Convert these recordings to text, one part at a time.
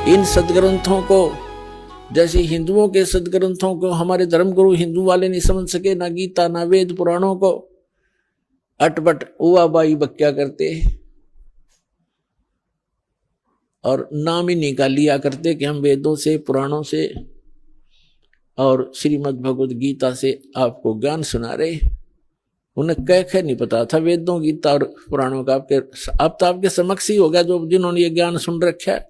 इन सदग्रंथों को, जैसे हिंदुओं के सदग्रंथों को हमारे धर्मगुरु हिंदू वाले नहीं समझ सके, ना गीता ना वेद पुराणों को, अटपट उवाबाई बक्या करते और नाम ही निकाल लिया करते कि हम वेदों से पुराणों से और श्रीमद् भगवद गीता से आपको ज्ञान सुना रहे। उन्हें कह नहीं पता था वेदों गीता और पुराणों का। अब तो आपके समक्ष ही हो गया, जो जिन्होंने ये ज्ञान सुन रखा है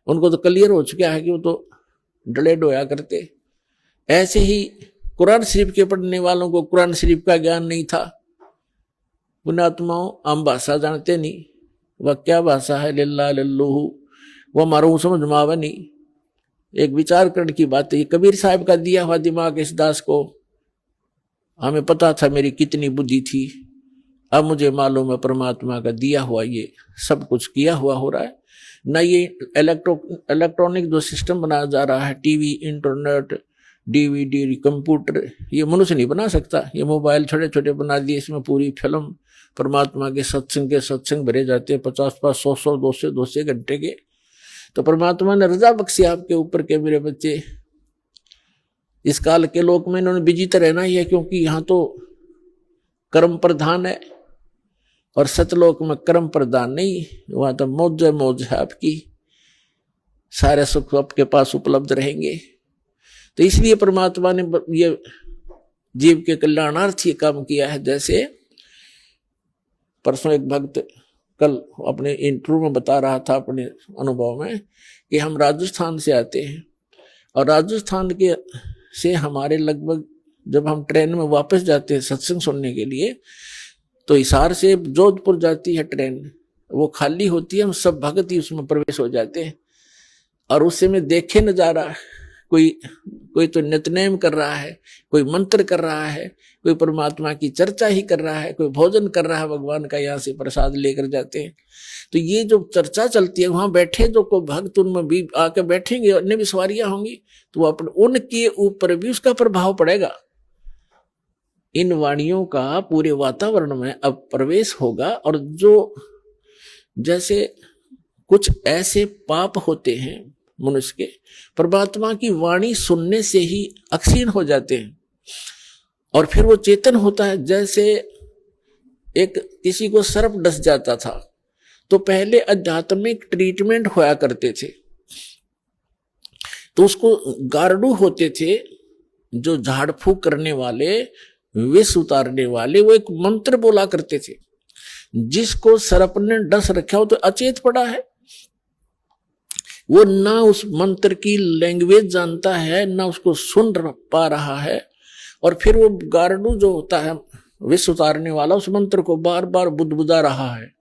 उनको तो क्लियर हो चुका है कि वो तो डले डोया करते। ऐसे ही कुरान शरीफ के पढ़ने वालों को कुरान शरीफ का ज्ञान नहीं था। पुण्यात्माओं, हम भाषा जानते नहीं, वह क्या भाषा है, लिल्ला लल्लूहू, वह मारू समझ मावा नहीं। एक विचार करने की बात है, ये कबीर साहब का दिया हुआ दिमाग इस दास को। हमें पता था मेरी कितनी बुद्धि थी, अब मुझे मालूम है परमात्मा का दिया हुआ ये सब कुछ किया हुआ हो रहा है। न ये इलेक्ट्रॉनिक जो सिस्टम बनाया जा रहा है, टीवी, इंटरनेट, डीवीडी, कंप्यूटर, ये मनुष्य नहीं बना सकता। ये मोबाइल छोटे छोटे बना दिए, इसमें पूरी फिल्म परमात्मा के सत्संग भरे जाते हैं, 50-50, 100-100, 200-200 घंटे के। तो परमात्मा ने रजा बख्शी आपके ऊपर के मेरे बच्चे, इस काल के लोक में इन्होंने विजित रहना ही है, क्योंकि यहाँ तो कर्म प्रधान है और सतलोक में कर्म प्रधान नहीं, वहां तो मौज है आपकी, सारे सुख आपके पास उपलब्ध रहेंगे। तो इसलिए परमात्मा ने ये जीव के कल्याणार्थ ये काम किया है। जैसे परसों एक भक्त कल अपने इंटरव्यू में बता रहा था अपने अनुभव में कि हम राजस्थान से आते हैं और राजस्थान के से हमारे लगभग जब हम ट्रेन में वापस जाते हैं सत्संग सुनने के लिए, तो हिसार से जोधपुर जाती है ट्रेन, वो खाली होती है, हम सब भक्त ही उसमें प्रवेश हो जाते हैं। और उससे में देखे नजारा, कोई तो नित्यनेम कर रहा है, कोई मंत्र कर रहा है, कोई परमात्मा की चर्चा ही कर रहा है, कोई भोजन कर रहा है भगवान का, यहाँ से प्रसाद लेकर जाते हैं। तो ये जो चर्चा चलती है, वहां बैठे जो को भक्त उनमें भी आके बैठेंगे, अन्य भी सवारियां होंगी, तो वो अपने उनके ऊपर भी उसका प्रभाव पड़ेगा। इन वाणियों का पूरे वातावरण में अब प्रवेश होगा। और जो जैसे कुछ ऐसे पाप होते हैं मनुष्य के, परमात्मा की वाणी सुनने से ही अक्षीण हो जाते हैं और फिर वो चेतन होता है। जैसे एक किसी को सर्प डस जाता था तो पहले आध्यात्मिक ट्रीटमेंट होया करते थे, तो उसको गार्डू होते थे जो झाड़ फूक करने वाले, विष उतारने वाले, वो एक मंत्र बोला करते थे। जिसको सर्प ने डस रखा हो तो अचेत पड़ा है, वो ना उस मंत्र की लैंग्वेज जानता है, ना उसको सुन पा रहा है, और फिर वो गार्डू जो होता है विष उतारने वाला, उस मंत्र को बार बार बुदबुदा रहा है,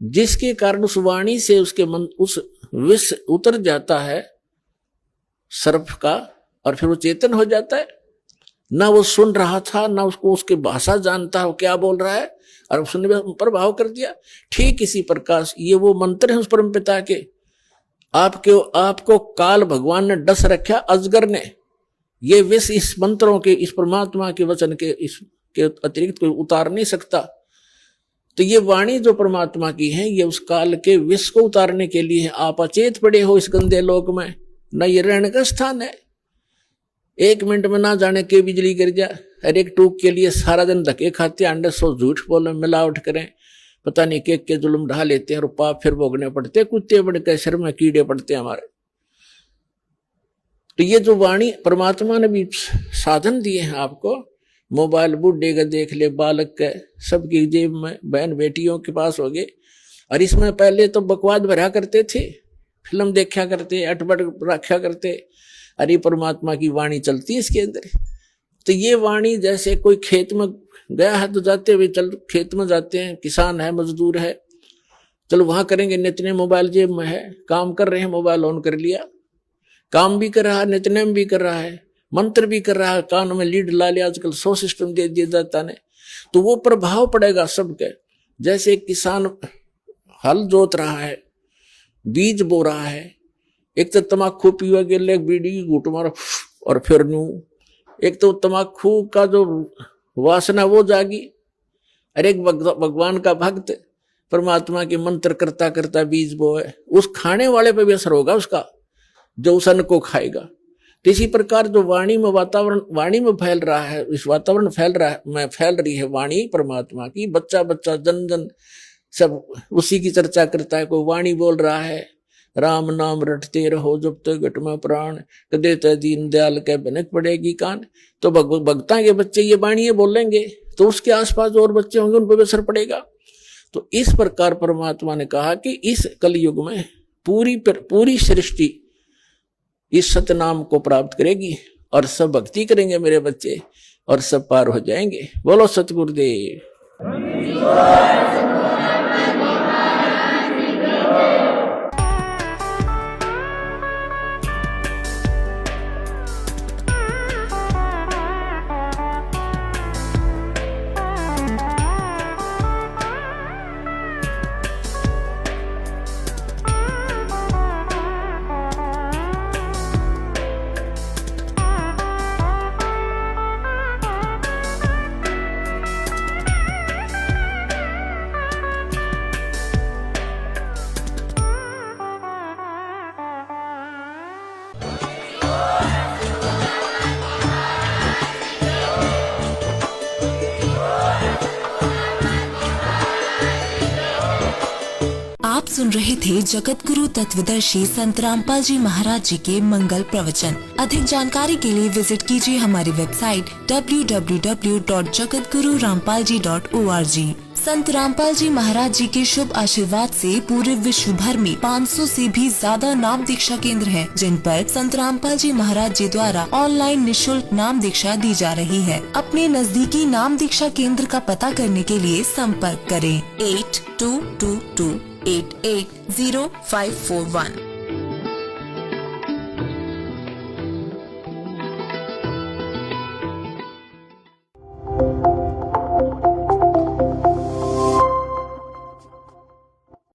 जिसके कारण उस वाणी से उसके उस विष उतर जाता है सर्प का, और फिर वो चेतन हो जाता है। ना वो सुन रहा था, ना उसको उसकी भाषा जानता है वो क्या बोल रहा है, और उसने प्रभाव कर दिया। ठीक इसी प्रकार ये वो मंत्र है उस परम पिता के। आपको काल भगवान ने डस रखा, अजगर ने, ये विष इस मंत्रों के, इस परमात्मा के वचन के इसके अतिरिक्त कोई उतार नहीं सकता। तो ये वाणी जो परमात्मा की है, ये उस काल के विष को उतारने के लिए है। आप अचेत पड़े हो इस गंदे लोक में, न ये रहने का स्थान है। 1 मिनट में ना जाने के बिजली गिर जाए, हर एक टूक के लिए सारा दिन धक्के खाते, अंडे सो झूठ बोले, मिलावट करें, पता नहीं के जुल्म ढा लेते हैं और पाप फिर भोगने पड़ते, कुत्ते बड़े के सिर में कीड़े पड़ते हमारे। तो ये जो वाणी परमात्मा ने भी साधन दिए हैं आपको, मोबाइल बूढ़े का देख ले, बालक के सबकी जेब में, बहन बेटियों के पास हो गए। और इसमें पहले तो बकवाद भरा करते थे, फिल्म देखा करते, अटपट रखा करते, अरे परमात्मा की वाणी चलती है इसके अंदर। तो ये वाणी जैसे कोई खेत में गया है तो जाते हुए चल खेत में जाते हैं, किसान है, मजदूर है, चलो वहां करेंगे, नित्य मोबाइल जेब में है, काम कर रहे हैं, मोबाइल ऑन कर लिया, काम भी कर रहा है, नित्यनेम भी कर रहा है, मंत्र भी कर रहा है, कान में लीड ला लिया, आजकल 100 सिस्टम दे दिया जाता ने, तो वो प्रभाव पड़ेगा सबके। जैसे किसान हल जोत रहा है, बीज बो रहा है, एक तो तमाकू पीवा के लिए बीड़ी घूट मारा और फिर नू, एक तो तमाकू का जो वासना वो जागी। अरे एक भगवान का भक्त परमात्मा के मंत्र करता करता बीज बोए, उस खाने वाले पे भी असर होगा उसका, जो उस अन्न को खाएगा। तो इसी प्रकार जो वाणी में वातावरण, वाणी में फैल रहा है, इस वातावरण फैल रही है वाणी परमात्मा की, बच्चा बच्चा जन जन सब उसी की चर्चा करता है। कोई वाणी बोल रहा है, राम नाम रटते रहो जब तक घट में प्राण, कदे ते दीन दयाल के बनक पड़ेगी कान। तो भक्ता के बच्चे ये वाणी बोलेंगे तो उसके आसपास जो और बच्चे होंगे उन पर भी असर पड़ेगा। तो इस प्रकार परमात्मा ने कहा कि इस कलयुग में पूरी सृष्टि इस सतनाम को प्राप्त करेगी और सब भक्ति करेंगे मेरे बच्चे और सब पार हो जाएंगे। बोलो सतगुरुदेव। आप सुन रहे थे जगत गुरु तत्वदर्शी संत रामपाल जी महाराज जी के मंगल प्रवचन। अधिक जानकारी के लिए विजिट कीजिए हमारी वेबसाइट www.jagatgururampalji.org। संत रामपाल जी महाराज जी के शुभ आशीर्वाद से पूरे विश्व भर में 500 से भी ज्यादा नाम दीक्षा केंद्र हैं, जिन पर संत रामपाल जी महाराज जी द्वारा ऑनलाइन निशुल्क नाम दीक्षा दी जा रही है। अपने नजदीकी नाम दीक्षा केंद्र का पता करने के लिए संपर्क करें 8222880541।